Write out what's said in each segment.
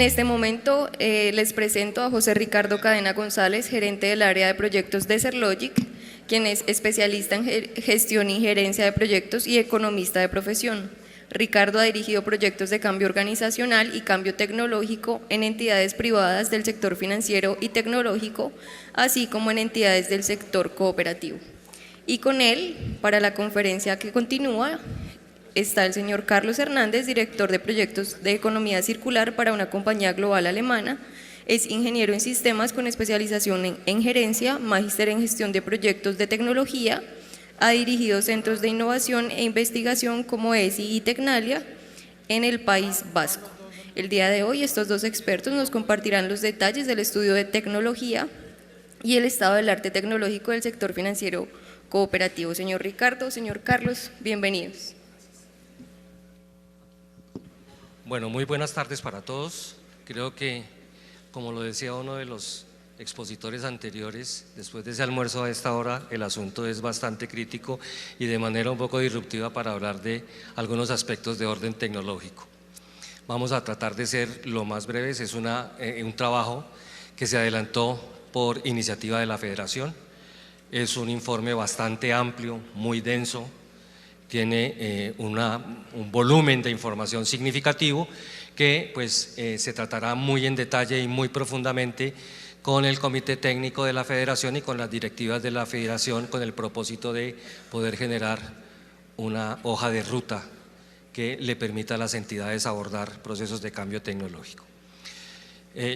este momento les presento a José Ricardo Cadena González, gerente del área de proyectos de Serlogic, quien es especialista en gestión y gerencia de proyectos y economista de profesión. Ricardo ha dirigido proyectos de cambio organizacional y cambio tecnológico en entidades privadas del sector financiero y tecnológico, así como en entidades del sector cooperativo. Y con él, para la conferencia que continúa, está el señor Carlos Hernández, director de proyectos de economía circular para una compañía global alemana. Es ingeniero en sistemas con especialización en gerencia, magíster en gestión de proyectos de tecnología. Ha dirigido centros de innovación e investigación como ESI y Tecnalia en el País Vasco. El día de hoy estos dos expertos nos compartirán los detalles del estudio de tecnología y el estado del arte tecnológico del sector financiero cooperativo. Señor Ricardo, señor Carlos, bienvenidos. Bueno, muy buenas tardes para todos. Creo que, como lo decía uno de los expositores anteriores, después de ese almuerzo a esta hora el asunto es bastante crítico y de manera un poco disruptiva para hablar de algunos aspectos de orden tecnológico. Vamos a tratar de ser lo más breves. Es un trabajo que se adelantó por iniciativa de la Federación. Es un informe bastante amplio, muy denso, tiene un volumen de información significativo que pues, se tratará muy en detalle y muy profundamente con el Comité Técnico de la Federación y con las directivas de la Federación, con el propósito de poder generar una hoja de ruta que le permita a las entidades abordar procesos de cambio tecnológico.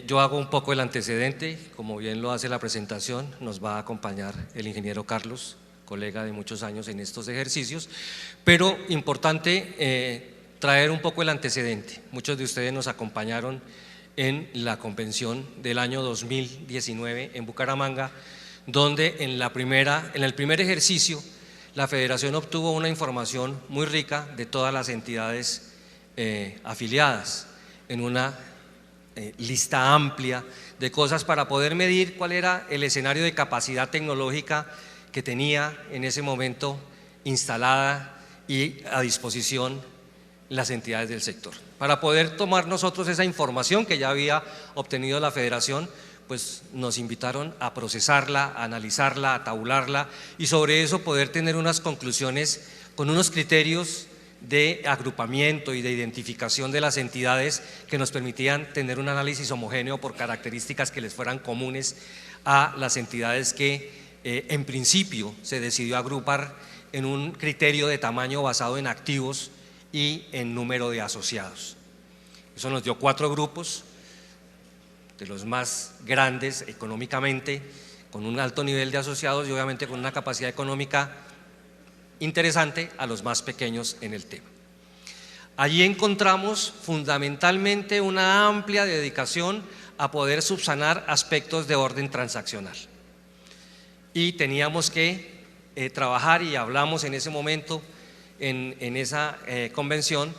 Yo hago un poco el antecedente, como bien lo hace la presentación, nos va a acompañar el ingeniero Carlos, colega de muchos años en estos ejercicios, pero importante traer un poco el antecedente. Muchos de ustedes nos acompañaron en la convención del año 2019 en Bucaramanga, donde en el primer ejercicio la Federación obtuvo una información muy rica de todas las entidades afiliadas, en una lista amplia de cosas para poder medir cuál era el escenario de capacidad tecnológica que tenía en ese momento instalada y a disposición las entidades del sector. Para poder tomar nosotros esa información que ya había obtenido la Federación, pues nos invitaron a procesarla, a analizarla, a tabularla y sobre eso poder tener unas conclusiones con unos criterios de agrupamiento y de identificación de las entidades que nos permitían tener un análisis homogéneo por características que les fueran comunes a las entidades que en principio se decidió agrupar en un criterio de tamaño basado en activos y en número de asociados. Eso nos dio 4 grupos, de los más grandes económicamente, con un alto nivel de asociados y obviamente con una capacidad económica interesante, a los más pequeños en el tema. Allí encontramos fundamentalmente una amplia dedicación a poder subsanar aspectos de orden transaccional. Y teníamos que trabajar, y hablamos en ese momento en esa convención,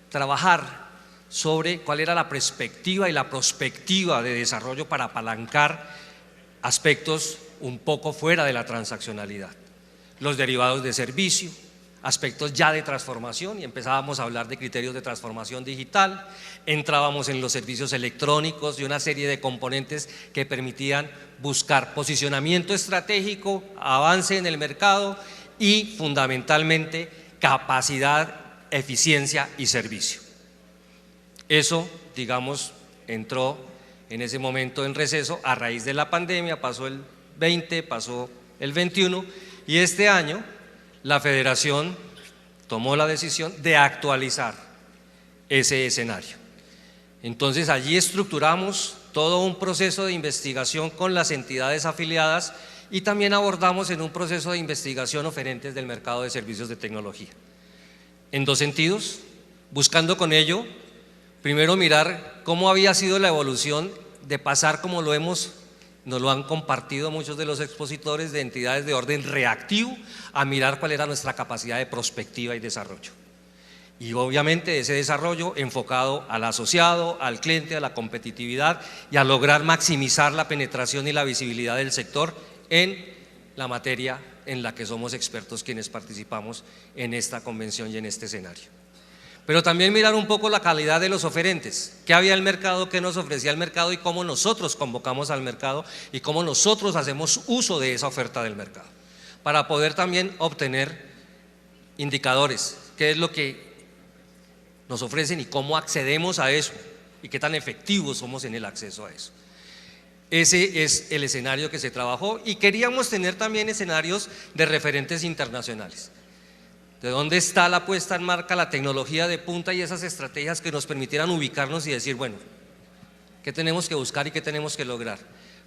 trabajar sobre cuál era la perspectiva y la prospectiva de desarrollo para apalancar aspectos un poco fuera de la transaccionalidad, los derivados de servicio, aspectos ya de transformación, y empezábamos a hablar de criterios de transformación digital, entrábamos en los servicios electrónicos y una serie de componentes que permitían buscar posicionamiento estratégico, avance en el mercado y fundamentalmente capacidad, eficiencia y servicio. Eso, digamos, entró en ese momento en receso a raíz de la pandemia, pasó el 20, pasó el 21 y este año la Federación tomó la decisión de actualizar ese escenario. Entonces allí estructuramos todo un proceso de investigación con las entidades afiliadas y también abordamos en un proceso de investigación oferentes del mercado de servicios de tecnología. En 2 sentidos, buscando con ello, primero mirar cómo había sido la evolución de pasar, como nos lo han compartido muchos de los expositores, de entidades de orden reactivo a mirar cuál era nuestra capacidad de prospectiva y desarrollo. Y obviamente ese desarrollo enfocado al asociado, al cliente, a la competitividad y a lograr maximizar la penetración y la visibilidad del sector en la materia en la que somos expertos quienes participamos en esta convención y en este escenario. pero también mirar un poco la calidad de los oferentes, qué había en el mercado, qué nos ofrecía el mercado y cómo nosotros convocamos al mercado y cómo nosotros hacemos uso de esa oferta del mercado, para poder también obtener indicadores, qué es lo que nos ofrecen y cómo accedemos a eso y qué tan efectivos somos en el acceso a eso. Ese es el escenario que se trabajó y queríamos tener también escenarios de referentes internacionales. ¿De dónde está la puesta en marca, la tecnología de punta y esas estrategias que nos permitieran ubicarnos y decir, bueno, ¿qué tenemos que buscar y qué tenemos que lograr?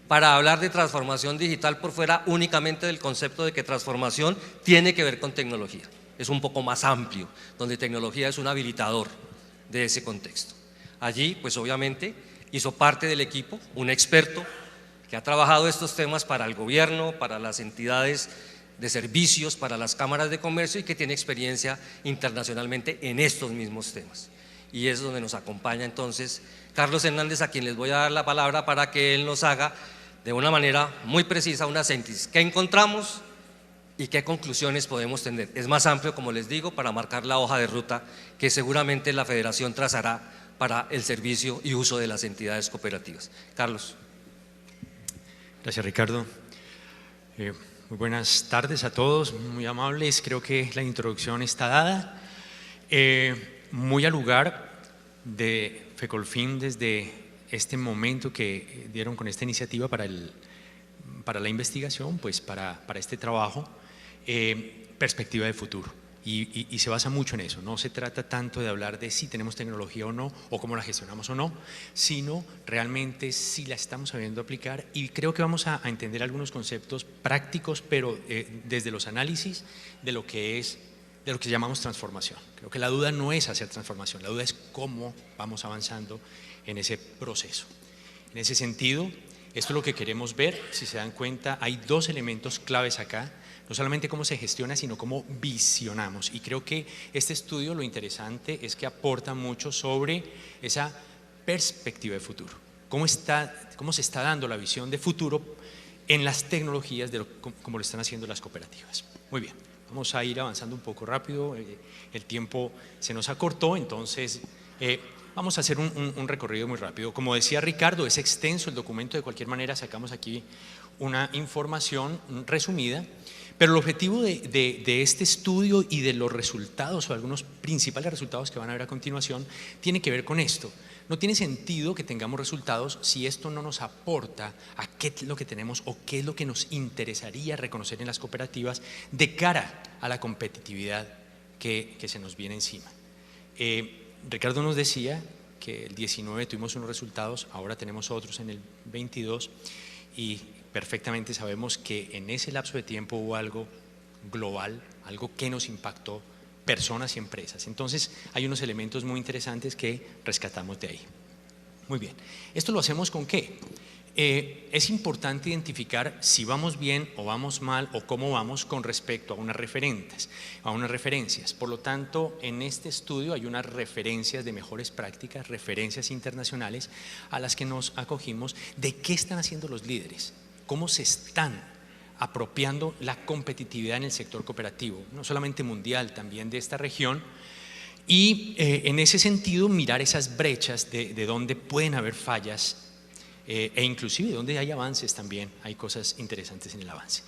Para hablar de transformación digital por fuera únicamente del concepto de que transformación tiene que ver con tecnología. Es un poco más amplio, donde tecnología es un habilitador de ese contexto. Allí, pues obviamente, hizo parte del equipo un experto que ha trabajado estos temas para el gobierno, para las entidades de servicios, para las cámaras de comercio y que tiene experiencia internacionalmente en estos mismos temas. Y es donde nos acompaña entonces Carlos Hernández, a quien les voy a dar la palabra para que él nos haga de una manera muy precisa una síntesis. ¿Qué encontramos y qué conclusiones podemos tener? Es más amplio, como les digo, para marcar la hoja de ruta que seguramente la Federación trazará para el servicio y uso de las entidades cooperativas. Carlos. Gracias, Ricardo. Muy buenas tardes a todos, muy amables. Creo que la introducción está dada. Muy al lugar de FECOLFIN desde este momento que dieron con esta iniciativa para la investigación, pues para este trabajo, perspectiva de futuro. Y se basa mucho en eso. No se trata tanto de hablar de si tenemos tecnología o no, o cómo la gestionamos o no, sino realmente si la estamos sabiendo aplicar. Y creo que vamos a entender algunos conceptos prácticos, pero desde los análisis de lo que llamamos transformación. Creo que la duda no es hacer transformación, la duda es cómo vamos avanzando en ese proceso. En ese sentido, esto es lo que queremos ver. Si se dan cuenta, hay dos elementos claves acá. No solamente cómo se gestiona, sino cómo visionamos. Y creo que este estudio, lo interesante es que aporta mucho sobre esa perspectiva de futuro. Cómo se está dando la visión de futuro en las tecnologías, como lo están haciendo las cooperativas. Muy bien, vamos a ir avanzando un poco rápido. El tiempo se nos acortó, entonces vamos a hacer un recorrido muy rápido. Como decía Ricardo, es extenso el documento, de cualquier manera sacamos aquí una información resumida. Pero el objetivo de este estudio y de los resultados o algunos principales resultados que van a ver a continuación tiene que ver con esto. No tiene sentido que tengamos resultados si esto no nos aporta a qué es lo que tenemos o qué es lo que nos interesaría reconocer en las cooperativas de cara a la competitividad que se nos viene encima. Ricardo nos decía que el 19 tuvimos unos resultados, ahora tenemos otros en el 22 y perfectamente sabemos que en ese lapso de tiempo hubo algo global, algo que nos impactó personas y empresas. Entonces hay unos elementos muy interesantes que rescatamos de ahí. Muy bien, ¿esto lo hacemos con qué? Es importante identificar si vamos bien o vamos mal o cómo vamos con respecto a unas referencias. Por lo tanto, en este estudio hay unas referencias de mejores prácticas, referencias internacionales a las que nos acogimos de qué están haciendo los líderes, cómo se están apropiando la competitividad en el sector cooperativo, no solamente mundial, también de esta región. Y en ese sentido mirar esas brechas de donde pueden haber fallas e inclusive donde hay avances también, hay cosas interesantes en el avance.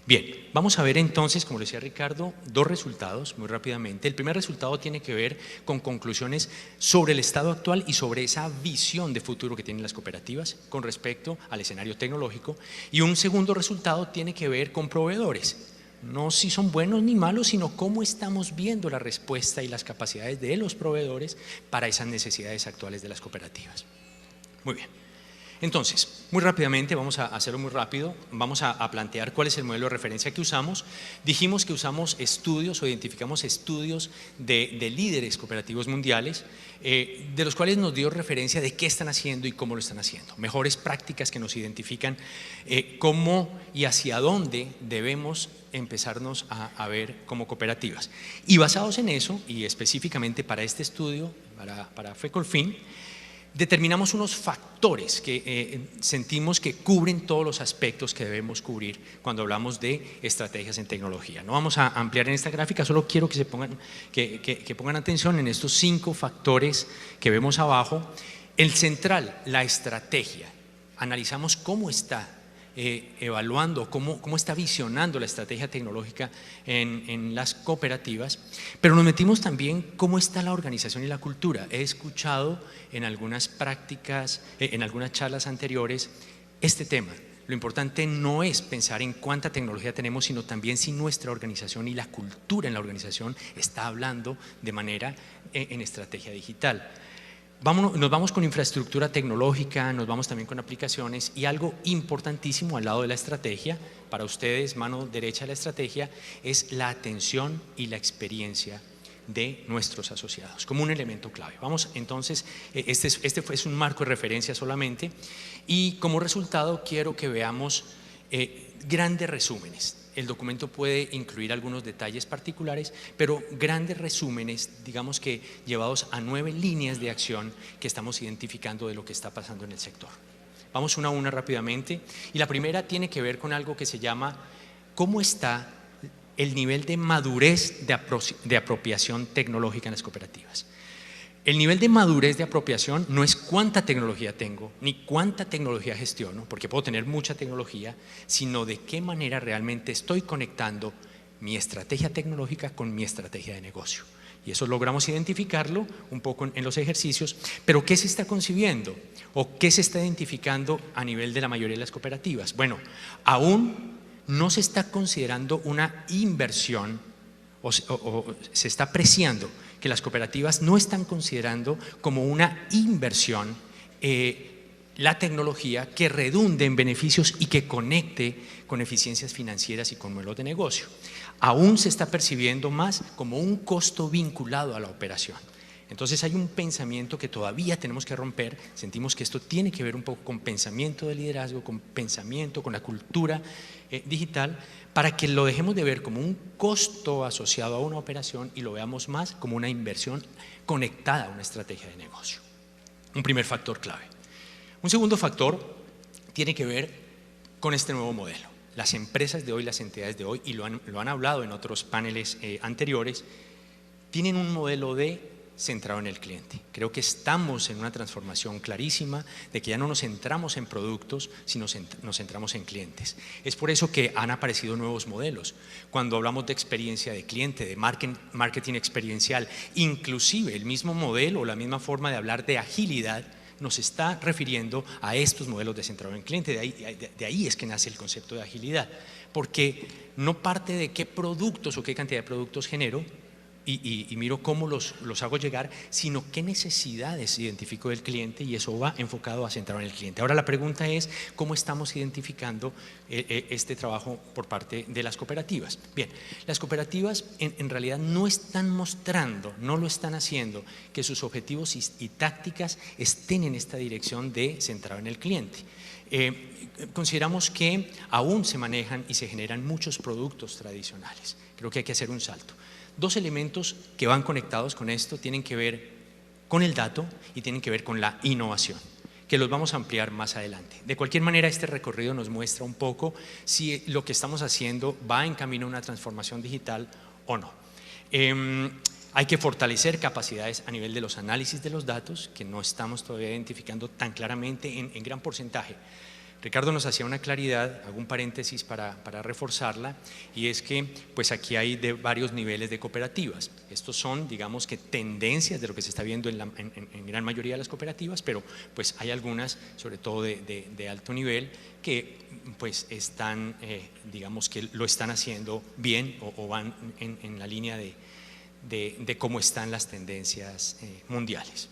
Bien, vamos a ver entonces, como le decía Ricardo, dos resultados muy rápidamente. El primer resultado tiene que ver con conclusiones sobre el estado actual y sobre esa visión de futuro que tienen las cooperativas con respecto al escenario tecnológico. Y un segundo resultado tiene que ver con proveedores. No si son buenos ni malos, sino cómo estamos viendo la respuesta y las capacidades de los proveedores para esas necesidades actuales de las cooperativas. Muy bien. Entonces, muy rápidamente, vamos a hacerlo muy rápido, vamos a plantear cuál es el modelo de referencia que usamos. Dijimos que usamos estudios o identificamos estudios de líderes cooperativos mundiales, de los cuales nos dio referencia de qué están haciendo y cómo lo están haciendo. Mejores prácticas que nos identifican cómo y hacia dónde debemos empezarnos a ver como cooperativas. Y basados en eso, y específicamente para este estudio, para FECOLFIN, determinamos unos factores que sentimos que cubren todos los aspectos que debemos cubrir cuando hablamos de estrategias en tecnología. No vamos a ampliar en esta gráfica, solo quiero que pongan atención en estos 5 factores que vemos abajo. El central, la estrategia. Analizamos cómo está evaluando, cómo está visionando la estrategia tecnológica en las cooperativas, pero nos metimos también cómo está la organización y la cultura. He escuchado en algunas prácticas, en algunas charlas anteriores, este tema. Lo importante no es pensar en cuánta tecnología tenemos, sino también si nuestra organización y la cultura en la organización está hablando de manera en estrategia digital. Nos vamos con infraestructura tecnológica, nos vamos también con aplicaciones, y algo importantísimo al lado de la estrategia, para ustedes, mano derecha de la estrategia, es la atención y la experiencia de nuestros asociados, como un elemento clave. Vamos entonces, este es un marco de referencia solamente, y como resultado quiero que veamos grandes resúmenes. El documento puede incluir algunos detalles particulares, pero grandes resúmenes, digamos que llevados a 9 líneas de acción que estamos identificando de lo que está pasando en el sector. Vamos una a una rápidamente, y la primera tiene que ver con algo que se llama ¿cómo está el nivel de madurez de apropiación tecnológica en las cooperativas? El nivel de madurez de apropiación no es cuánta tecnología tengo, ni cuánta tecnología gestiono, porque puedo tener mucha tecnología, sino de qué manera realmente estoy conectando mi estrategia tecnológica con mi estrategia de negocio. Y eso logramos identificarlo un poco en los ejercicios, pero ¿qué se está concibiendo? ¿O qué se está identificando a nivel de la mayoría de las cooperativas? Bueno, aún no se está considerando una inversión o se está apreciando que las cooperativas no están considerando como una inversión la tecnología que redunde en beneficios y que conecte con eficiencias financieras y con modelos de negocio. Aún se está percibiendo más como un costo vinculado a la operación. Entonces hay un pensamiento que todavía tenemos que romper. Sentimos que esto tiene que ver un poco con pensamiento de liderazgo, con pensamiento, con la cultura digital, para que lo dejemos de ver como un costo asociado a una operación y lo veamos más como una inversión conectada a una estrategia de negocio. Un primer factor clave. Un segundo factor tiene que ver con este nuevo modelo. Las empresas de hoy, las entidades de hoy, y lo han hablado en otros paneles anteriores, tienen un modelo centrado en el cliente. Creo que estamos en una transformación clarísima de que ya no nos centramos en productos, sino nos centramos en clientes. Es por eso que han aparecido nuevos modelos. Cuando hablamos de experiencia de cliente, de marketing experiencial, inclusive el mismo modelo o la misma forma de hablar de agilidad nos está refiriendo a estos modelos de centrado en el cliente. De ahí es que nace el concepto de agilidad, porque no parte de qué productos o qué cantidad de productos genero y miro cómo los hago llegar, sino qué necesidades identifico del cliente, y eso va enfocado a centrar en el cliente. Ahora la pregunta es cómo estamos identificando este trabajo por parte de las cooperativas. Bien, las cooperativas en realidad no están mostrando, no lo están haciendo, que sus objetivos y tácticas estén en esta dirección de centrado en el cliente. Consideramos que aún se manejan y se generan muchos productos tradicionales. Creo que hay que hacer un salto. Dos elementos que van conectados con esto tienen que ver con el dato y tienen que ver con la innovación, que los vamos a ampliar más adelante. De cualquier manera, este recorrido nos muestra un poco si lo que estamos haciendo va en camino a una transformación digital o no. Hay que fortalecer capacidades a nivel de los análisis de los datos, que no estamos todavía identificando tan claramente en gran porcentaje. Ricardo nos hacía una claridad, hago un paréntesis para reforzarla, y es que pues aquí hay de varios niveles de cooperativas. Estos son, digamos que tendencias de lo que se está viendo en gran mayoría de las cooperativas, pero pues hay algunas, sobre todo de alto nivel, que pues están, digamos que lo están haciendo bien o van en la línea de cómo están las tendencias mundiales.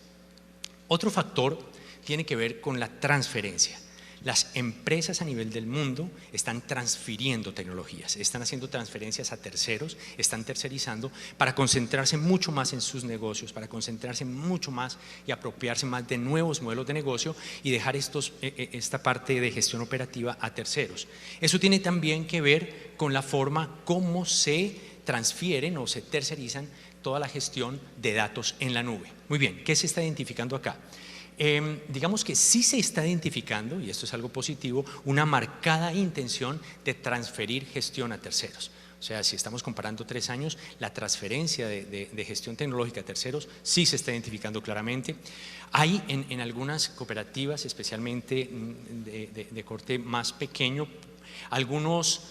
Otro factor tiene que ver con la transferencia. Las empresas a nivel del mundo están transfiriendo tecnologías, están haciendo transferencias a terceros, están tercerizando para concentrarse mucho más en sus negocios, para concentrarse mucho más y apropiarse más de nuevos modelos de negocio y dejar esta parte de gestión operativa a terceros. Eso tiene también que ver con la forma como se transfieren o se tercerizan toda la gestión de datos en la nube. Muy bien, ¿qué se está identificando acá? digamos que sí se está identificando, y esto es algo positivo, una marcada intención de transferir gestión a terceros. O sea, si estamos comparando 3 años, la transferencia de gestión tecnológica a terceros sí se está identificando claramente. Hay en algunas cooperativas, especialmente de corte más pequeño, algunos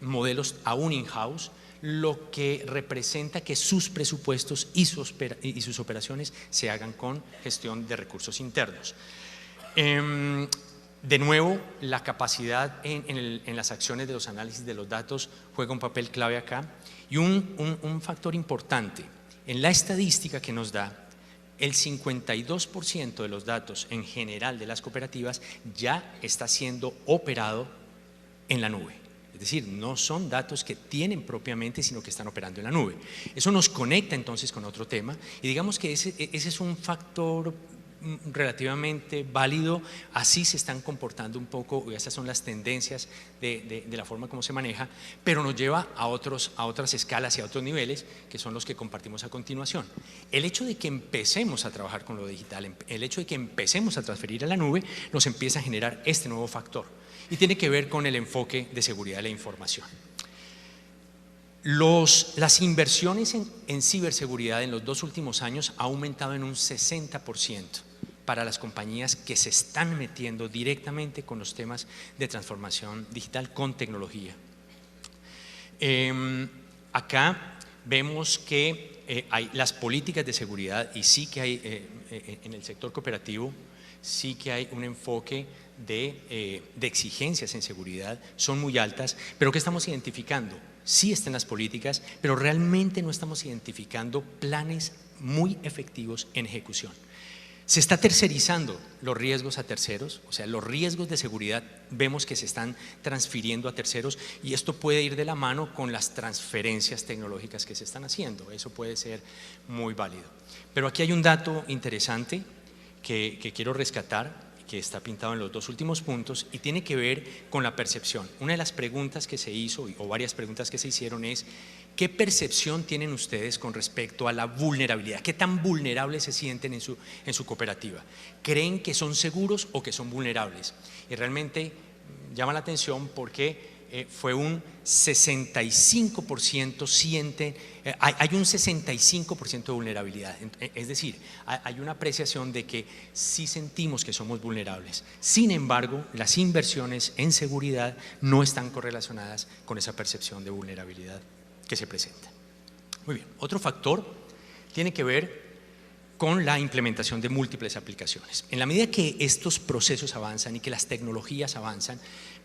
modelos aún in-house, lo que representa que sus presupuestos y sus operaciones se hagan con gestión de recursos internos. De nuevo, la capacidad en las acciones de los análisis de los datos juega un papel clave acá, y un factor importante en la estadística que nos da: el 52% de los datos en general de las cooperativas ya está siendo operado en la nube. Es decir, no son datos que tienen propiamente, sino que están operando en la nube. Eso nos conecta entonces con otro tema, y digamos que ese es un factor relativamente válido. Así se están comportando un poco, y esas son las tendencias de la forma como se maneja, pero nos lleva a otras escalas y a otros niveles, que son los que compartimos a continuación. El hecho de que empecemos a trabajar con lo digital, el hecho de que empecemos a transferir a la nube, nos empieza a generar este nuevo factor, y tiene que ver con el enfoque de seguridad de la información. Las inversiones en ciberseguridad en los 2 últimos años ha aumentado en un 60% para las compañías que se están metiendo directamente con los temas de transformación digital con tecnología. Acá vemos que hay las políticas de seguridad, y sí que hay en el sector cooperativo, sí que hay un enfoque de exigencias en seguridad, son muy altas, pero ¿qué estamos identificando? Sí están las políticas, pero realmente no estamos identificando planes muy efectivos en ejecución. Se está tercerizando los riesgos a terceros, o sea, los riesgos de seguridad vemos que se están transfiriendo a terceros, y esto puede ir de la mano con las transferencias tecnológicas que se están haciendo. Eso puede ser muy válido. Pero aquí hay un dato interesante que quiero rescatar, que está pintado en los 2 últimos puntos, y tiene que ver con la percepción. Una de las preguntas que se hizo, o varias preguntas que se hicieron, es: ¿qué percepción tienen ustedes con respecto a la vulnerabilidad? ¿Qué tan vulnerables se sienten en su cooperativa? ¿Creen que son seguros o que son vulnerables? Y realmente llama la atención porque fue un 65% sienten, hay un 65% de vulnerabilidad. Es decir, hay una apreciación de que sí sentimos que somos vulnerables. Sin embargo, las inversiones en seguridad no están correlacionadas con esa percepción de vulnerabilidad que se presenta. Muy bien, otro factor tiene que ver con la implementación de múltiples aplicaciones. En la medida que estos procesos avanzan y que las tecnologías avanzan,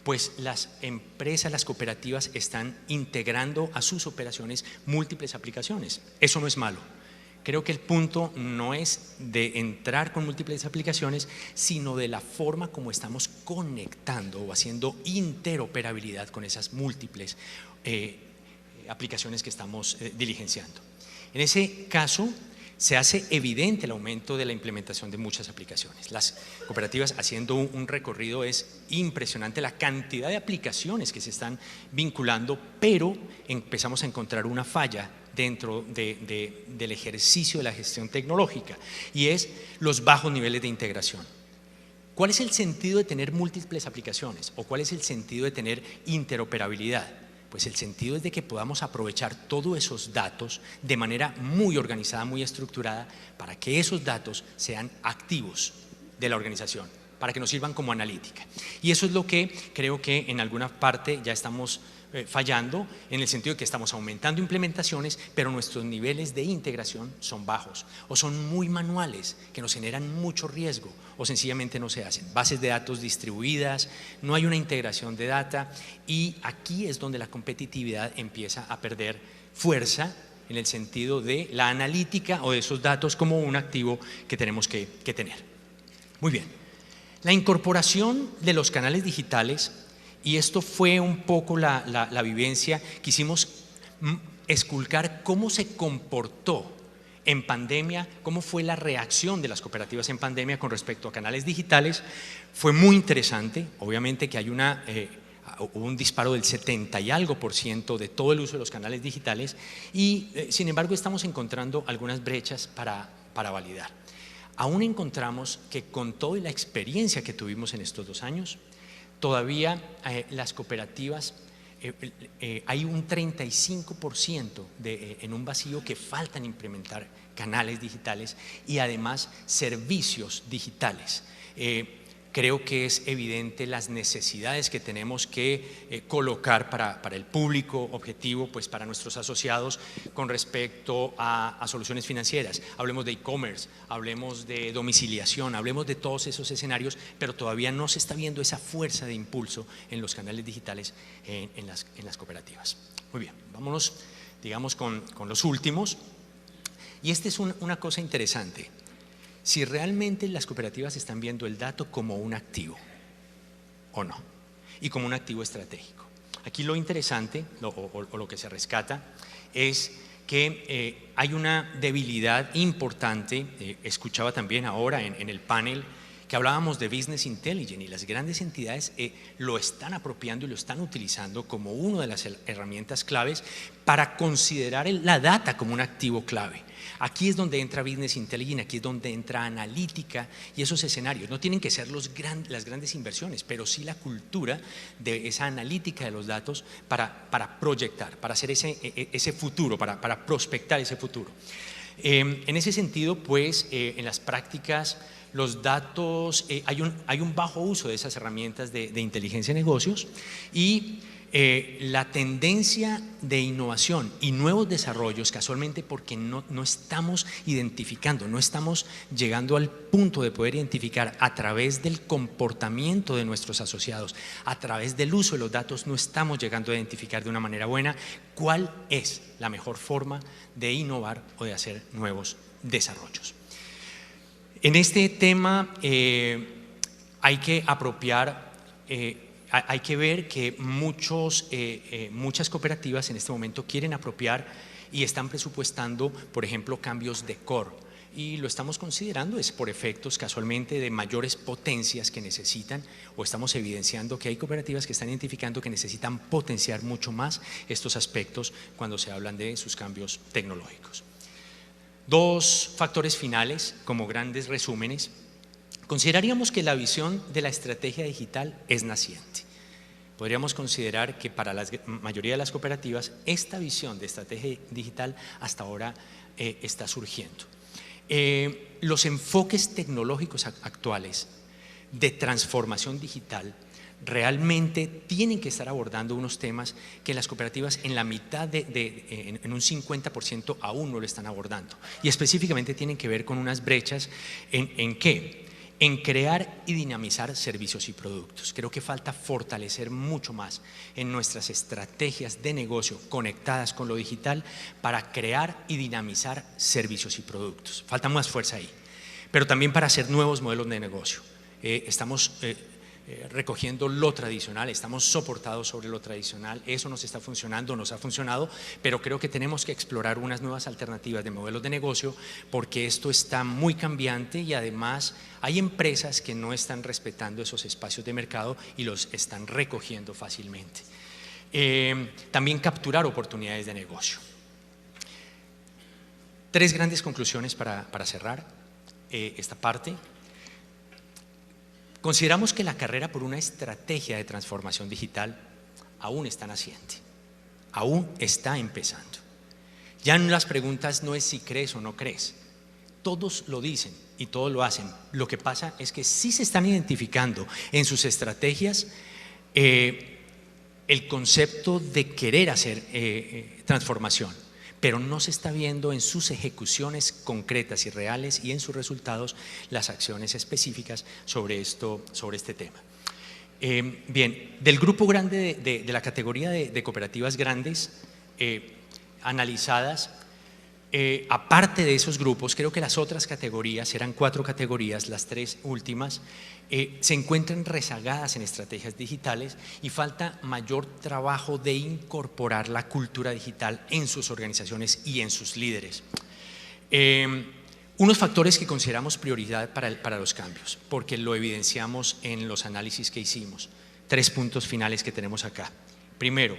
pues las empresas, las cooperativas están integrando a sus operaciones múltiples aplicaciones. Eso no es malo. Creo que el punto no es de entrar con múltiples aplicaciones, sino de la forma como estamos conectando o haciendo interoperabilidad con esas múltiples aplicaciones que estamos diligenciando. En ese caso, se hace evidente el aumento de la implementación de muchas aplicaciones. Las cooperativas, haciendo un recorrido, es impresionante la cantidad de aplicaciones que se están vinculando, pero empezamos a encontrar una falla dentro del ejercicio de la gestión tecnológica, y es los bajos niveles de integración. ¿Cuál es el sentido de tener múltiples aplicaciones? ¿O cuál es el sentido de tener interoperabilidad? Pues el sentido es de que podamos aprovechar todos esos datos de manera muy organizada, muy estructurada, para que esos datos sean activos de la organización, para que nos sirvan como analítica. Y eso es lo que creo que en alguna parte ya estamos fallando, en el sentido de que estamos aumentando implementaciones, pero nuestros niveles de integración son bajos, o son muy manuales, que nos generan mucho riesgo, o sencillamente no se hacen. Bases de datos distribuidas, no hay una integración de data, y aquí es donde la competitividad empieza a perder fuerza, en el sentido de la analítica o de esos datos como un activo que tenemos que tener. Muy bien, la incorporación de los canales digitales, y esto fue un poco la vivencia. Quisimos esculcar cómo se comportó en pandemia, cómo fue la reacción de las cooperativas en pandemia con respecto a canales digitales. Fue muy interesante, obviamente que hay hubo un disparo del 70 y algo % de todo el uso de los canales digitales, y sin embargo estamos encontrando algunas brechas para validar. aún encontramos que con toda la experiencia que tuvimos en estos 2 años, todavía las cooperativas, hay un 35% en un vacío que faltan implementar canales digitales y además servicios digitales. Creo que es evidente las necesidades que tenemos que colocar para el público objetivo, pues para nuestros asociados con respecto a soluciones financieras. Hablemos de e-commerce, hablemos de domiciliación, hablemos de todos esos escenarios, pero todavía no se está viendo esa fuerza de impulso en los canales digitales en las cooperativas. Muy bien, vámonos, digamos, con los últimos. Y esta es una cosa interesante. Si realmente las cooperativas están viendo el dato como un activo o no, y como un activo estratégico. Aquí lo interesante o lo que se rescata es que hay una debilidad importante. Escuchaba también ahora en el panel que hablábamos de Business Intelligence, y las grandes entidades lo están apropiando y lo están utilizando como una de las herramientas claves para considerar la data como un activo clave. Aquí es donde entra Business Intelligence, aquí es donde entra analítica, y esos escenarios no tienen que ser las grandes inversiones, pero sí la cultura de esa analítica de los datos para proyectar, para hacer ese futuro, para prospectar ese futuro. En ese sentido, pues, en las prácticas, los datos, hay un bajo uso de esas herramientas de inteligencia de negocios, y la tendencia de innovación y nuevos desarrollos, casualmente porque no estamos identificando, no estamos llegando al punto de poder identificar a través del comportamiento de nuestros asociados, a través del uso de los datos, no estamos llegando a identificar de una manera buena cuál es la mejor forma de innovar o de hacer nuevos desarrollos. En este tema hay que apropiar, hay que ver que muchas cooperativas en este momento quieren apropiar y están presupuestando, por ejemplo, cambios de core, y lo estamos considerando es por efectos casualmente de mayores potencias que necesitan, o estamos evidenciando que hay cooperativas que están identificando que necesitan potenciar mucho más estos aspectos cuando se hablan de sus cambios tecnológicos. 2 factores finales como grandes resúmenes. Consideraríamos que la visión de la estrategia digital es naciente. Podríamos considerar que para la mayoría de las cooperativas esta visión de estrategia digital hasta ahora está surgiendo. Los enfoques tecnológicos actuales de transformación digital realmente tienen que estar abordando unos temas que las cooperativas en la mitad en un 50% aún no lo están abordando, y específicamente tienen que ver con unas brechas ¿en qué? En crear y dinamizar servicios y productos. Creo que falta fortalecer mucho más en nuestras estrategias de negocio conectadas con lo digital para crear y dinamizar servicios y productos. Falta más fuerza ahí, pero también para hacer nuevos modelos de negocio. Estamos recogiendo lo tradicional, estamos soportados sobre lo tradicional, eso nos está funcionando, nos ha funcionado, pero creo que tenemos que explorar unas nuevas alternativas de modelos de negocio, porque esto está muy cambiante y además hay empresas que no están respetando esos espacios de mercado y los están recogiendo fácilmente. También capturar oportunidades de negocio. 3 grandes conclusiones para cerrar esta parte. Consideramos que la carrera por una estrategia de transformación digital aún está naciente, aún está empezando. Ya en las preguntas no es si crees o no crees, todos lo dicen y todos lo hacen. Lo que pasa es que sí se están identificando en sus estrategias el concepto de querer hacer transformación, pero no se está viendo en sus ejecuciones concretas y reales y en sus resultados las acciones específicas sobre este tema. Bien, del grupo grande de la categoría de cooperativas grandes analizadas, aparte de esos grupos, creo que las otras categorías, eran 4 categorías, las 3 últimas, se encuentran rezagadas en estrategias digitales y falta mayor trabajo de incorporar la cultura digital en sus organizaciones y en sus líderes. Unos factores que consideramos prioridad para los cambios, porque lo evidenciamos en los análisis que hicimos. 3 puntos finales que tenemos acá. Primero,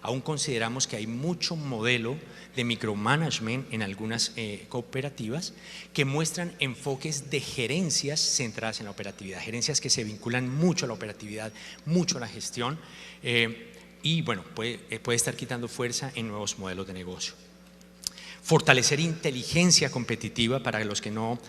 aún consideramos que hay mucho modelo de micromanagement en algunas cooperativas que muestran enfoques de gerencias centradas en la operatividad, gerencias que se vinculan mucho a la operatividad, mucho a la gestión, y bueno, puede estar quitando fuerza en nuevos modelos de negocio. Fortalecer inteligencia competitiva. Para los que no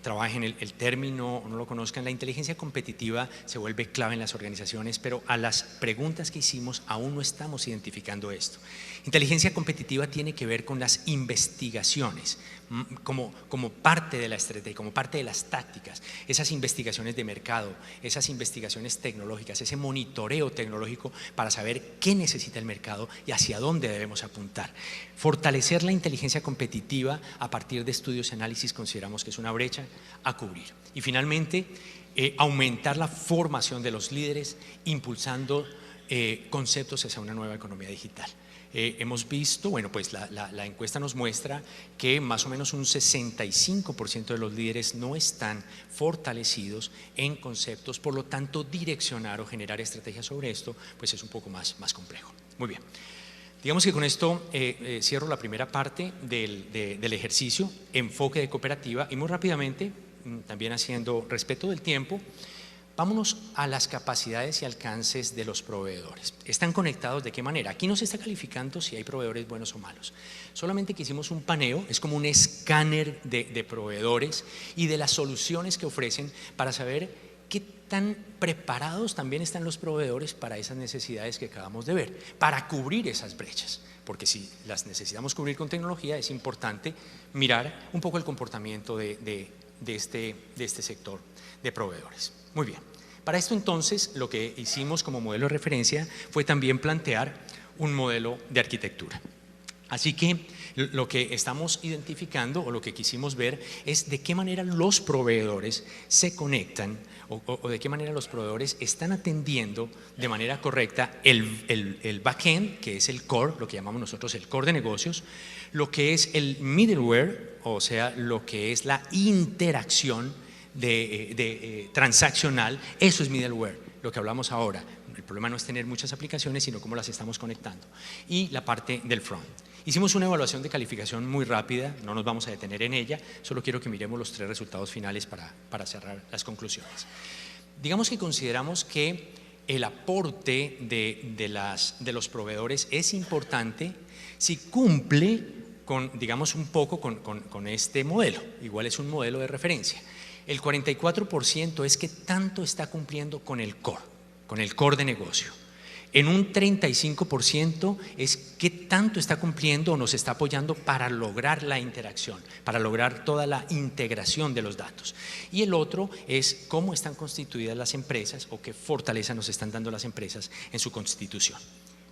trabajen el término o no lo conozcan, la inteligencia competitiva se vuelve clave en las organizaciones, pero a las preguntas que hicimos aún no estamos identificando esto. Inteligencia competitiva tiene que ver con las investigaciones como parte de la estrategia, como parte de las tácticas, esas investigaciones de mercado, esas investigaciones tecnológicas, ese monitoreo tecnológico para saber qué necesita el mercado y hacia dónde debemos apuntar. Fortalecer la inteligencia competitiva a partir de estudios y análisis consideramos que es una brecha a cubrir. Y finalmente, aumentar la formación de los líderes, impulsando conceptos hacia una nueva economía digital. Hemos visto, bueno, pues la encuesta nos muestra que más o menos un 65% de los líderes no están fortalecidos en conceptos, por lo tanto direccionar o generar estrategias sobre esto pues es un poco más complejo. Muy bien, digamos que con esto cierro la primera parte del ejercicio, enfoque de cooperativa, y muy rápidamente, también haciendo respeto del tiempo, vámonos a las capacidades y alcances de los proveedores. ¿Están conectados de qué manera? Aquí no se está calificando si hay proveedores buenos o malos. Solamente que hicimos un paneo, es como un escáner de proveedores y de las soluciones que ofrecen para saber qué tan preparados también están los proveedores para esas necesidades que acabamos de ver, para cubrir esas brechas. Porque si las necesitamos cubrir con tecnología, es importante mirar un poco el comportamiento de este sector de proveedores. Muy bien, para esto entonces lo que hicimos como modelo de referencia fue también plantear un modelo de arquitectura. Así que lo que estamos identificando o lo que quisimos ver es de qué manera los proveedores se conectan o de qué manera los proveedores están atendiendo de manera correcta el backend, que es el core, lo que llamamos nosotros el core de negocios, lo que es el middleware, o sea, lo que es la interacción transaccional, eso es middleware, lo que hablamos ahora. El problema no es tener muchas aplicaciones, sino cómo las estamos conectando. Y la parte del front. Hicimos una evaluación de calificación muy rápida, no nos vamos a detener en ella, solo quiero que miremos los 3 resultados finales para cerrar las conclusiones. Digamos que consideramos que el aporte de los proveedores es importante si cumple con, digamos, un poco con este modelo. Igual es un modelo de referencia. El 44% es que tanto está cumpliendo con el core de negocio. En un 35% es que tanto está cumpliendo o nos está apoyando para lograr la interacción, para lograr toda la integración de los datos. Y el otro es cómo están constituidas las empresas o qué fortaleza nos están dando las empresas en su constitución.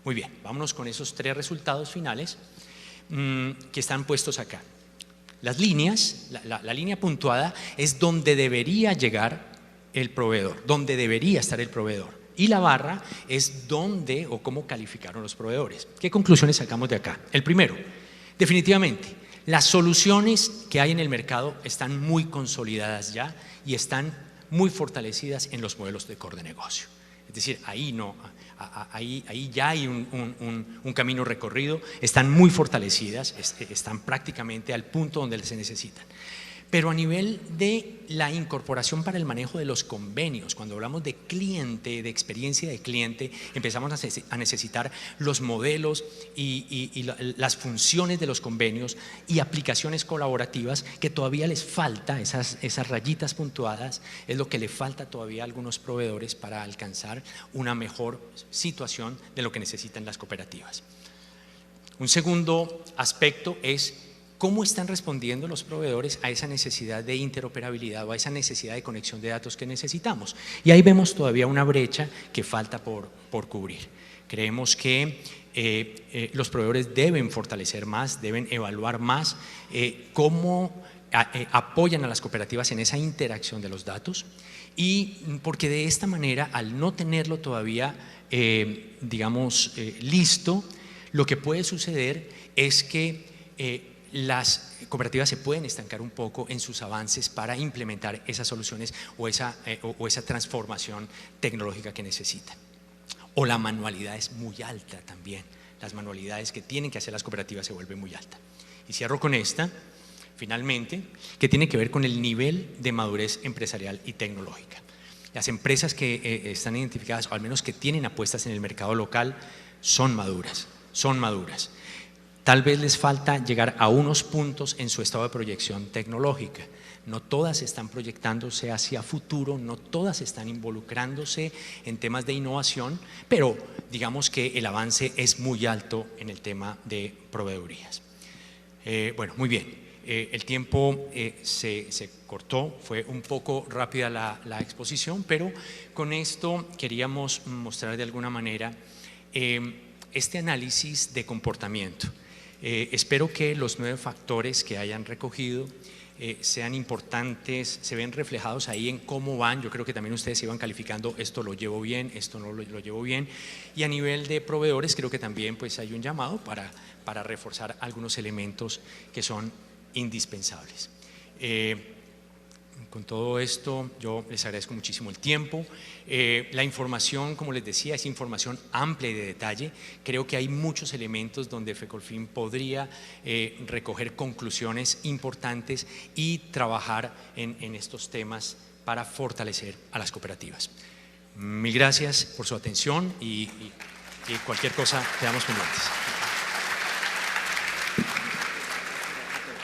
Muy bien, vámonos con esos 3 resultados finales que están puestos acá. Las líneas, la línea puntuada es donde debería llegar el proveedor, donde debería estar el proveedor. Y la barra es dónde o cómo calificaron los proveedores. ¿Qué conclusiones sacamos de acá? El primero, definitivamente, las soluciones que hay en el mercado están muy consolidadas ya y están muy fortalecidas en los modelos de core de negocio. Es decir, ahí ya hay un camino recorrido, están muy fortalecidas, están prácticamente al punto donde se necesitan. Pero a nivel de la incorporación para el manejo de los convenios, cuando hablamos de cliente, de experiencia de cliente, empezamos a necesitar los modelos y las funciones de los convenios y aplicaciones colaborativas que todavía les falta, esas rayitas puntuadas, es lo que le falta todavía a algunos proveedores para alcanzar una mejor situación de lo que necesitan las cooperativas. Un segundo aspecto es ¿cómo están respondiendo los proveedores a esa necesidad de interoperabilidad o a esa necesidad de conexión de datos que necesitamos? Y ahí vemos todavía una brecha que falta por cubrir. Creemos que los proveedores deben fortalecer más, deben evaluar más cómo apoyan a las cooperativas en esa interacción de los datos, y porque de esta manera, al no tenerlo todavía, listo, lo que puede suceder es que las cooperativas se pueden estancar un poco en sus avances para implementar esas soluciones o esa transformación tecnológica que necesitan. o la manualidad es muy alta también. Las manualidades que tienen que hacer las cooperativas se vuelven muy altas. Y cierro con esta, finalmente, que tiene que ver con el nivel de madurez empresarial y tecnológica. Las empresas que están identificadas, o al menos que tienen apuestas en el mercado local, son maduras, son maduras. Tal vez les falta llegar a unos puntos en su estado de proyección tecnológica. No todas están proyectándose hacia futuro, no todas están involucrándose en temas de innovación, pero digamos que el avance es muy alto en el tema de proveedurías. Bueno, muy bien. El tiempo se cortó, fue un poco rápida la exposición, pero con esto queríamos mostrar de alguna manera este análisis de comportamiento. Espero que los 9 factores que hayan recogido sean importantes, se ven reflejados ahí en cómo van. Yo creo que también ustedes iban calificando, esto lo llevo bien, esto no lo llevo bien, y a nivel de proveedores creo que también pues hay un llamado para reforzar algunos elementos que son indispensables. Con todo esto yo les agradezco muchísimo el tiempo. La información, como les decía, es información amplia y de detalle. Creo que hay muchos elementos donde FECOLFIN podría recoger conclusiones importantes y trabajar en estos temas para fortalecer a las cooperativas. Mil gracias por su atención y cualquier cosa quedamos pendientes.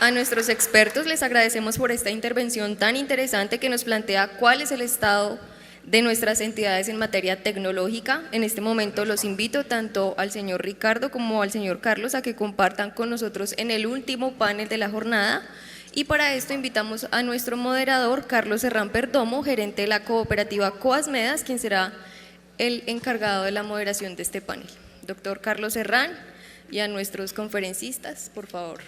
A nuestros expertos les agradecemos por esta intervención tan interesante que nos plantea cuál es el estado de nuestras entidades en materia tecnológica. En este momento los invito tanto al señor Ricardo como al señor Carlos a que compartan con nosotros en el último panel de la jornada, y para esto invitamos a nuestro moderador Carlos Serrán Perdomo, gerente de la cooperativa Coasmedas, quien será el encargado de la moderación de este panel. Doctor Carlos Serrán, y a nuestros conferencistas, por favor.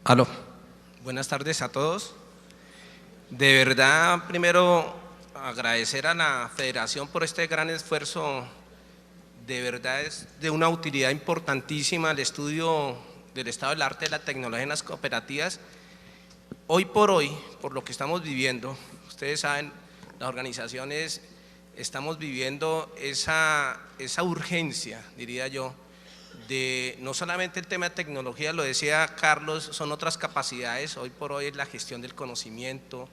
Aló, buenas tardes a todos. De verdad, primero agradecer a la Federación por este gran esfuerzo. De verdad es de una utilidad importantísima el estudio del estado del arte de la tecnología en las cooperativas. Hoy por hoy, por lo que estamos viviendo, ustedes saben, las organizaciones estamos viviendo esa urgencia, diría yo, de no solamente el tema de tecnología, lo decía Carlos, son otras capacidades. Hoy por hoy es la gestión del conocimiento,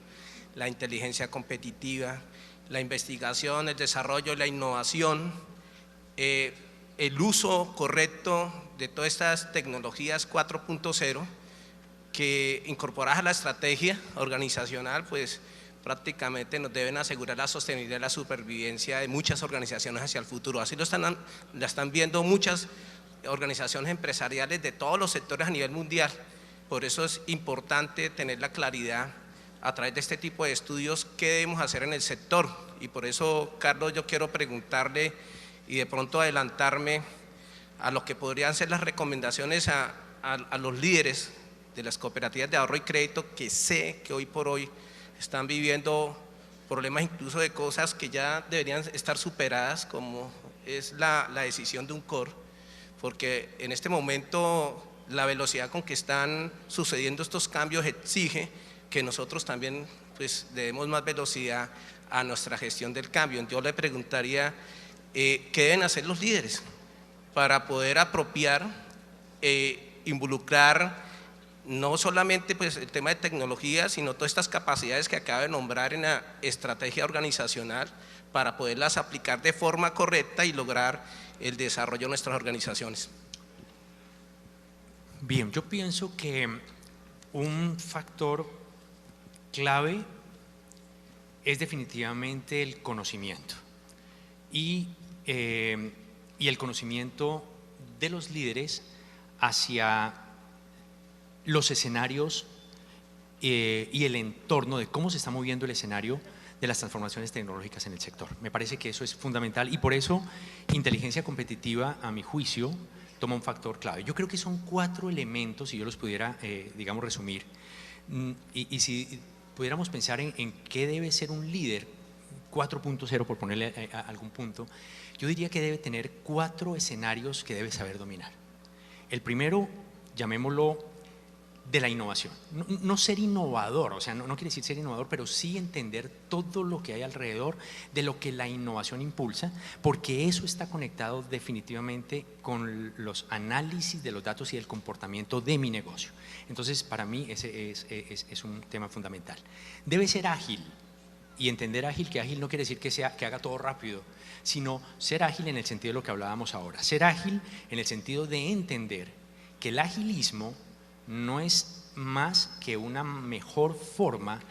la inteligencia competitiva, la investigación, el desarrollo, la innovación, el uso correcto de todas estas tecnologías 4.0 que incorporadas a la estrategia organizacional, pues prácticamente nos deben asegurar la sostenibilidad y la supervivencia de muchas organizaciones hacia el futuro. Así la están viendo muchas organizaciones empresariales de todos los sectores a nivel mundial. Por eso es importante tener la claridad a través de este tipo de estudios qué debemos hacer en el sector. Y por eso, Carlos, yo quiero preguntarle y de pronto adelantarme a lo que podrían ser las recomendaciones a los líderes de las cooperativas de ahorro y crédito, que sé que hoy por hoy están viviendo problemas incluso de cosas que ya deberían estar superadas, como es la decisión de un core, porque en este momento la velocidad con que están sucediendo estos cambios exige que nosotros también pues demos más velocidad a nuestra gestión del cambio. Yo le preguntaría qué deben hacer los líderes para poder apropiar, involucrar no solamente pues el tema de tecnología, sino todas estas capacidades que acabo de nombrar en la estrategia organizacional para poderlas aplicar de forma correcta y lograr el desarrollo de nuestras organizaciones. Bien, yo pienso que un factor clave es definitivamente el conocimiento y el conocimiento de los líderes hacia los escenarios y el entorno de cómo se está moviendo el escenario de las transformaciones tecnológicas en el sector. Me parece que eso es fundamental y por eso inteligencia competitiva, a mi juicio, toma un factor clave. Yo creo que son 4 elementos, si yo los pudiera, digamos, resumir, Y si pudiéramos pensar en qué debe ser un líder 4.0, por ponerle algún punto, yo diría que debe tener 4 escenarios que debe saber dominar. El primero, llamémoslo de la innovación. No ser innovador, o sea, no quiere decir ser innovador, pero sí entender todo lo que hay alrededor de lo que la innovación impulsa, porque eso está conectado definitivamente con los análisis de los datos y el comportamiento de mi negocio. Entonces, para mí ese es un tema fundamental. Debe ser ágil, y entender ágil, que ágil no quiere decir que haga todo rápido, sino ser ágil en el sentido de lo que hablábamos ahora. Ser ágil en el sentido de entender que el agilismo no es más que una mejor forma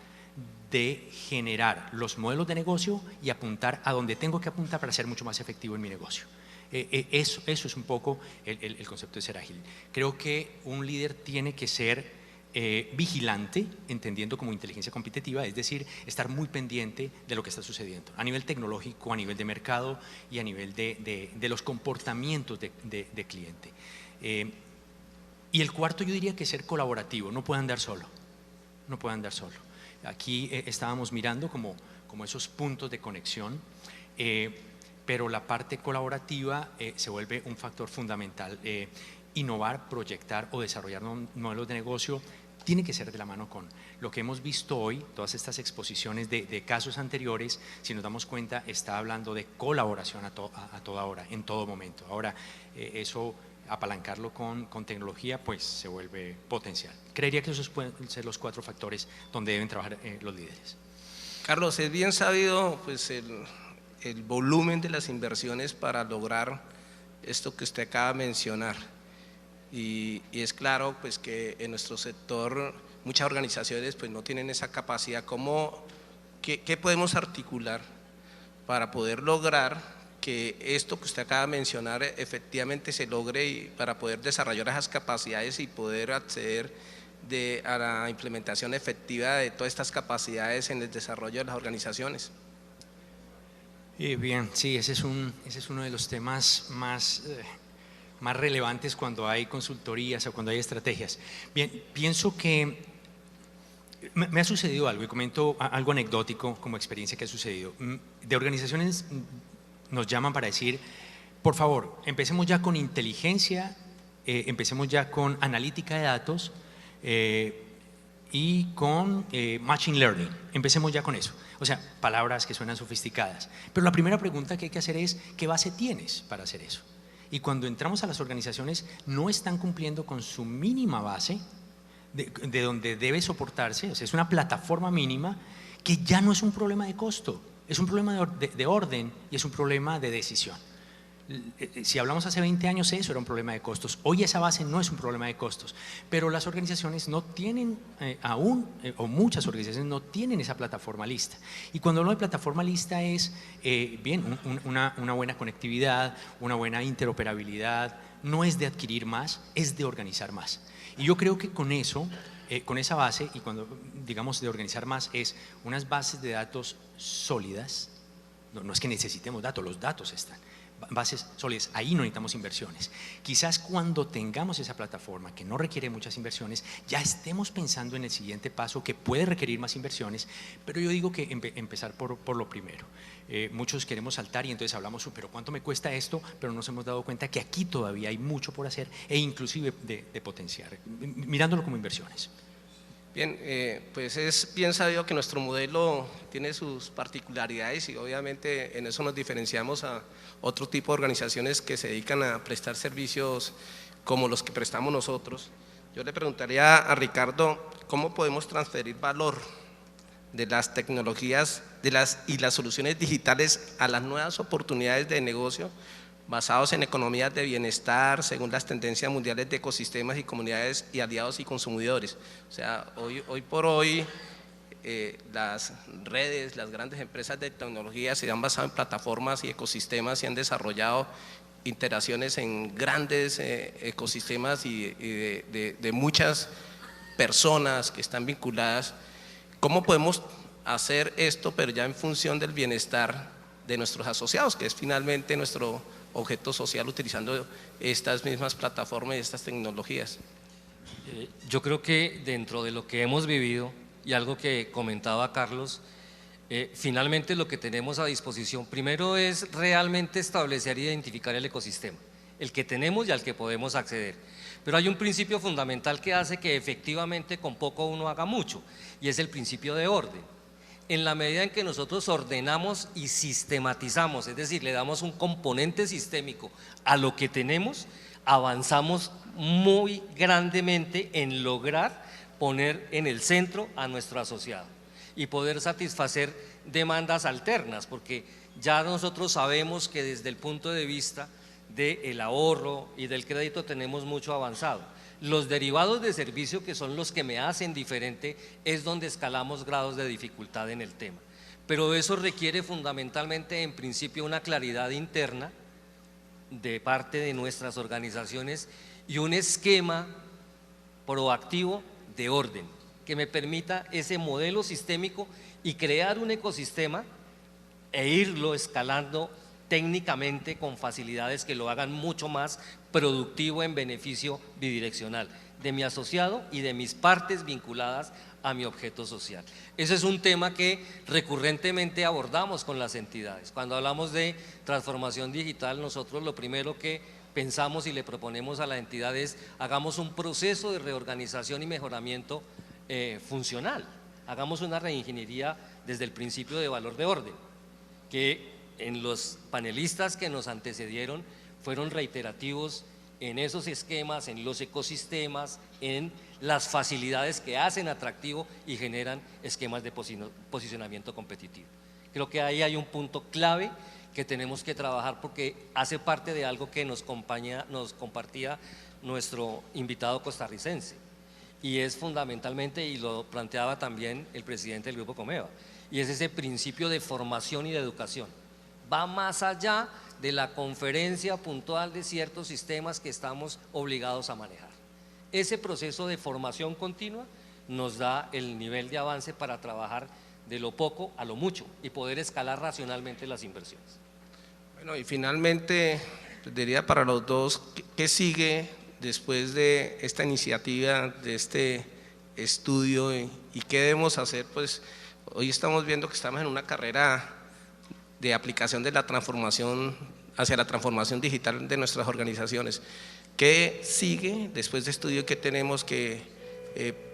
de generar los modelos de negocio y apuntar a donde tengo que apuntar para ser mucho más efectivo en mi negocio. Eso es un poco el concepto de ser ágil. Creo que un líder tiene que ser vigilante, entendiendo como inteligencia competitiva, es decir, estar muy pendiente de lo que está sucediendo a nivel tecnológico, a nivel de mercado y a nivel de los comportamientos de cliente. Y el cuarto, yo diría que ser colaborativo, no puede andar solo, no puede andar solo. Aquí estábamos mirando como esos puntos de conexión, pero la parte colaborativa se vuelve un factor fundamental. Innovar, proyectar o desarrollar modelos de negocio tiene que ser de la mano con lo que hemos visto hoy, todas estas exposiciones de casos anteriores. Si nos damos cuenta, está hablando de colaboración a toda hora, en todo momento. Ahora, eso apalancarlo con tecnología, pues se vuelve potencial. Creería que esos pueden ser los 4 factores donde deben trabajar los líderes. Carlos, es bien sabido pues, el volumen de las inversiones para lograr esto que usted acaba de mencionar. Y es claro pues, que en nuestro sector muchas organizaciones pues, no tienen esa capacidad. ¿Qué podemos articular para poder lograr que esto que usted acaba de mencionar efectivamente se logre, y para poder desarrollar esas capacidades y poder acceder a la implementación efectiva de todas estas capacidades en el desarrollo de las organizaciones? Bien, sí, ese es uno de los temas más relevantes cuando hay consultorías o cuando hay estrategias. Bien, pienso que me ha sucedido algo, y comento algo anecdótico como experiencia que ha sucedido. De organizaciones nos llaman para decir, por favor, empecemos ya con inteligencia, empecemos ya con analítica de datos y con machine learning, empecemos ya con eso. O sea, palabras que suenan sofisticadas. Pero la primera pregunta que hay que hacer es, ¿qué base tienes para hacer eso? Y cuando entramos a las organizaciones, no están cumpliendo con su mínima base, de donde debe soportarse, o sea, es una plataforma mínima que ya no es un problema de costo. Es un problema de orden y es un problema de decisión. Si hablamos hace 20 años, eso era un problema de costos. Hoy esa base no es un problema de costos, pero las organizaciones no tienen aún, o muchas organizaciones no tienen esa plataforma lista. Y cuando hablo de plataforma lista es, bien, una buena conectividad, una buena interoperabilidad, no es de adquirir más, es de organizar más. Y yo creo que con eso, con esa base, y cuando digamos de organizar más, es unas bases de datos sólidas. No es que necesitemos datos, los datos están. Bases sólidas, ahí no necesitamos inversiones. Quizás cuando tengamos esa plataforma que no requiere muchas inversiones, ya estemos pensando en el siguiente paso que puede requerir más inversiones, pero yo digo que empezar por lo primero. Muchos queremos saltar y entonces hablamos, pero ¿cuánto me cuesta esto? Pero nos hemos dado cuenta que aquí todavía hay mucho por hacer e inclusive de potenciar, mirándolo como inversiones. Bien, pues es bien sabido que nuestro modelo tiene sus particularidades y obviamente en eso nos diferenciamos a otro tipo de organizaciones que se dedican a prestar servicios como los que prestamos nosotros. Yo le preguntaría a Ricardo, ¿cómo podemos transferir valor de las tecnologías y las soluciones digitales a las nuevas oportunidades de negocio basados en economías de bienestar según las tendencias mundiales de ecosistemas y comunidades y aliados y consumidores? O sea, hoy por hoy las redes, las grandes empresas de tecnología se han basado en plataformas y ecosistemas y han desarrollado interacciones en grandes ecosistemas y de muchas personas que están vinculadas. ¿Cómo podemos hacer esto, pero ya en función del bienestar de nuestros asociados, que es finalmente nuestro objeto social, utilizando estas mismas plataformas y estas tecnologías? Yo creo que dentro de lo que hemos vivido y algo que comentaba Carlos, finalmente lo que tenemos a disposición primero es realmente establecer e identificar el ecosistema, el que tenemos y al que podemos acceder. Pero hay un principio fundamental que hace que efectivamente con poco uno haga mucho, y es el principio de orden. En la medida en que nosotros ordenamos y sistematizamos, es decir, le damos un componente sistémico a lo que tenemos, avanzamos muy grandemente en lograr poner en el centro a nuestro asociado y poder satisfacer demandas alternas, porque ya nosotros sabemos que desde el punto de vista del ahorro y del crédito tenemos mucho avanzado. Los derivados de servicio, que son los que me hacen diferente, es donde escalamos grados de dificultad en el tema. Pero eso requiere fundamentalmente, en principio, una claridad interna de parte de nuestras organizaciones y un esquema proactivo de orden que me permita ese modelo sistémico y crear un ecosistema e irlo escalando técnicamente con facilidades que lo hagan mucho más productivo en beneficio bidireccional de mi asociado y de mis partes vinculadas a mi objeto social. Ese es un tema que recurrentemente abordamos con las entidades. Cuando hablamos de transformación digital, nosotros lo primero que pensamos y le proponemos a la entidad es: hagamos un proceso de reorganización y mejoramiento funcional, hagamos una reingeniería desde el principio de valor de orden, que en los panelistas que nos antecedieron fueron reiterativos en esos esquemas, en los ecosistemas, en las facilidades que hacen atractivo y generan esquemas de posicionamiento competitivo. Creo que ahí hay un punto clave que tenemos que trabajar, porque hace parte de algo que nos compartía nuestro invitado costarricense, y es fundamentalmente, y lo planteaba también el presidente del Grupo Comeva, y es ese principio de formación y de educación. Va más allá de la conferencia puntual de ciertos sistemas que estamos obligados a manejar. Ese proceso de formación continua nos da el nivel de avance para trabajar de lo poco a lo mucho y poder escalar racionalmente las inversiones. Bueno, y finalmente, pues diría para los dos, ¿qué sigue después de esta iniciativa, de este estudio, y qué debemos hacer? Pues hoy estamos viendo que estamos en una carrera de aplicación de la transformación hacia la transformación digital de nuestras organizaciones. ¿Qué sigue después de estudio? ¿Qué tenemos que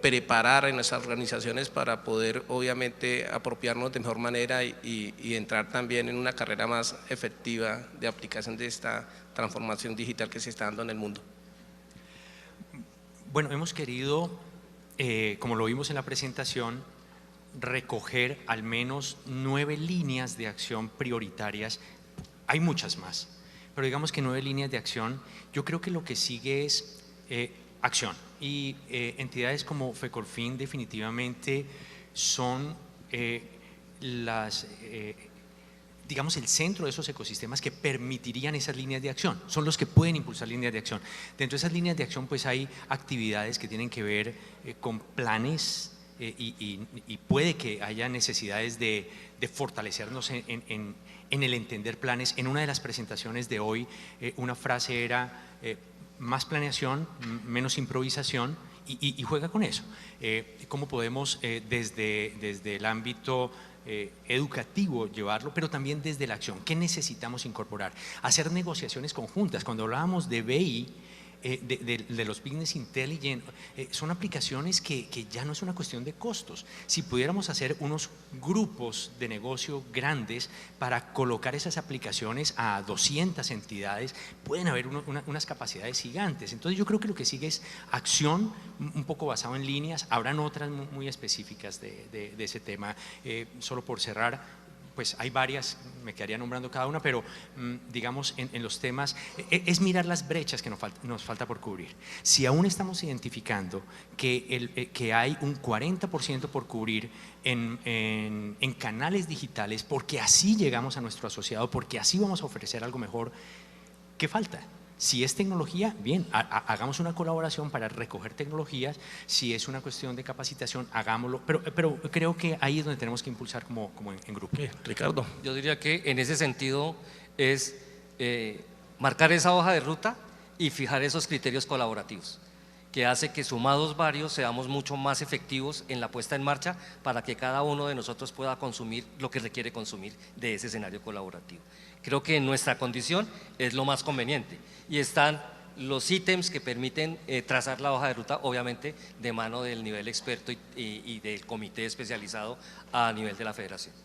preparar en nuestras organizaciones para poder obviamente apropiarnos de mejor manera y entrar también en una carrera más efectiva de aplicación de esta transformación digital que se está dando en el mundo? Bueno, hemos querido, como lo vimos en la presentación, recoger al menos 9 líneas de acción prioritarias. Hay muchas más, pero digamos que 9 líneas de acción. Yo creo que lo que sigue es acción, y entidades como FECORFIN definitivamente son digamos, el centro de esos ecosistemas que permitirían esas líneas de acción, son los que pueden impulsar líneas de acción. Dentro de esas líneas de acción pues hay actividades que tienen que ver con planes, y puede que haya necesidades de fortalecernos en el entender planes. En una de las presentaciones de hoy, una frase era más planeación, menos improvisación, y juega con eso. ¿Cómo podemos desde el ámbito educativo llevarlo, pero también desde la acción? ¿Qué necesitamos incorporar? Hacer negociaciones conjuntas. Cuando hablábamos de BI, de los Business Intelligence, son aplicaciones que ya no es una cuestión de costos. Si pudiéramos hacer unos grupos de negocio grandes para colocar esas aplicaciones a 200 entidades, pueden haber unas capacidades gigantes. Entonces yo creo que lo que sigue es acción, un poco basado en líneas. Habrán otras muy específicas de ese tema. Solo por cerrar, pues hay varias, me quedaría nombrando cada una, pero digamos en los temas, es mirar las brechas que nos falta por cubrir. Si aún estamos identificando que hay un 40% por cubrir en canales digitales, porque así llegamos a nuestro asociado, porque así vamos a ofrecer algo mejor, ¿qué falta? Si es tecnología, bien, hagamos una colaboración para recoger tecnologías. Si es una cuestión de capacitación, hagámoslo, pero creo que ahí es donde tenemos que impulsar como en grupo. Ricardo. Yo diría que en ese sentido es marcar esa hoja de ruta y fijar esos criterios colaborativos. que hace que sumados varios seamos mucho más efectivos en la puesta en marcha para que cada uno de nosotros pueda consumir lo que requiere consumir de ese escenario colaborativo. Creo que en nuestra condición es lo más conveniente y están los ítems que permiten trazar la hoja de ruta, obviamente de mano del nivel experto y del comité especializado a nivel de la federación.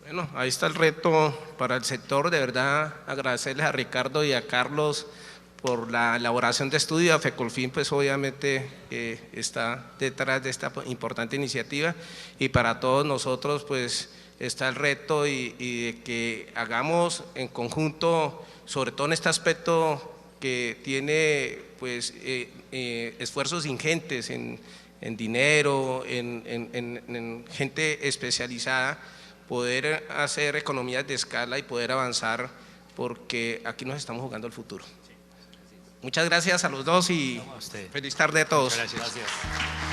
Bueno, ahí está el reto para el sector. De verdad, agradecerles a Ricardo y a Carlos por la elaboración de estudio. A Fecolfin, pues obviamente está detrás de esta importante iniciativa, y para todos nosotros pues está el reto y de que hagamos en conjunto, sobre todo en este aspecto que tiene pues esfuerzos ingentes en dinero, en gente especializada, poder hacer economías de escala y poder avanzar, porque aquí nos estamos jugando el futuro. Muchas gracias a los dos y A usted. feliz tarde a todos. Muchas gracias. Gracias.